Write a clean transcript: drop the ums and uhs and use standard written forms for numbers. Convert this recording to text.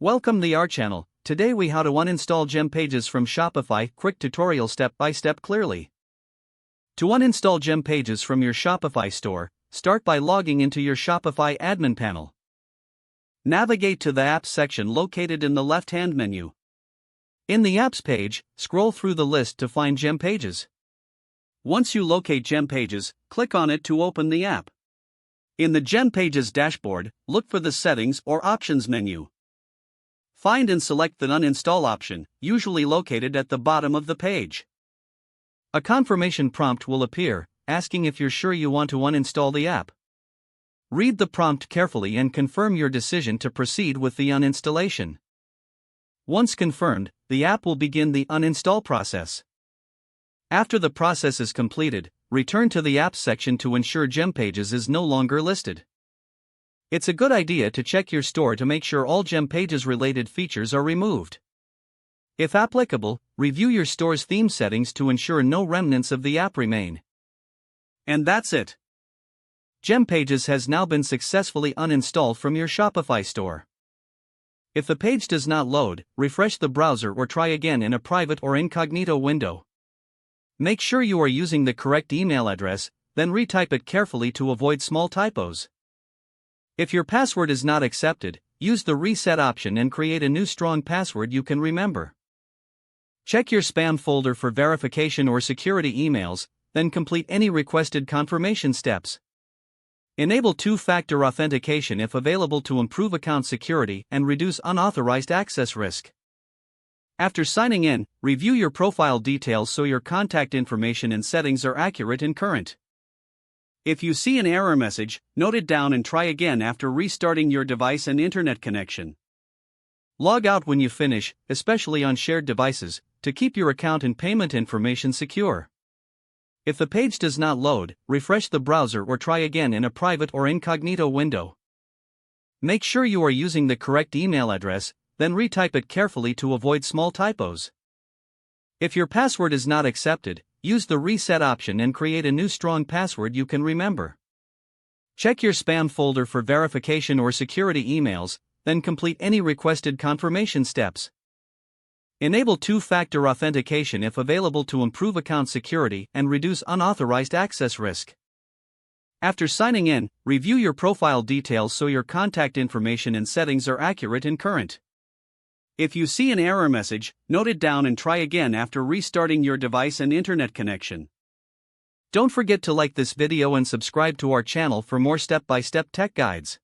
Welcome to our channel. Today we how to uninstall GemPages from Shopify. Quick tutorial step by step clearly. To uninstall GemPages from your Shopify store, start by logging into your Shopify admin panel. Navigate to the Apps section located in the left-hand menu. In the Apps page, scroll through the list to find GemPages. Once you locate GemPages, click on it to open the app. In the GemPages dashboard, look for the Settings or Options menu. Find and select the Uninstall option, usually located at the bottom of the page. A confirmation prompt will appear, asking if you're sure you want to uninstall the app. Read the prompt carefully and confirm your decision to proceed with the uninstallation. Once confirmed, the app will begin the uninstall process. After the process is completed, return to the Apps section to ensure GemPages is no longer listed. It's a good idea to check your store to make sure all GemPages related features are removed. If applicable, review your store's theme settings to ensure no remnants of the app remain. And that's it. GemPages has now been successfully uninstalled from your Shopify store. If the page does not load, refresh the browser or try again in a private or incognito window. Make sure you are using the correct email address, then retype it carefully to avoid small typos. If your password is not accepted, use the reset option and create a new strong password you can remember. Check your spam folder for verification or security emails, then complete any requested confirmation steps. Enable two-factor authentication if available to improve account security and reduce unauthorized access risk. After signing in, review your profile details so your contact information and settings are accurate and current. If you see an error message, note it down and try again after restarting your device and internet connection. Log out when you finish, especially on shared devices, to keep your account and payment information secure. If the page does not load, refresh the browser or try again in a private or incognito window. Make sure you are using the correct email address, then retype it carefully to avoid small typos. If your password is not accepted, use the reset option and create a new strong password you can remember. Check your spam folder for verification or security emails, then complete any requested confirmation steps. Enable two-factor authentication if available to improve account security and reduce unauthorized access risk. After signing in, review your profile details so your contact information and settings are accurate and current. If you see an error message, note it down and try again after restarting your device and internet connection. Don't forget to like this video and subscribe to our channel for more step-by-step tech guides.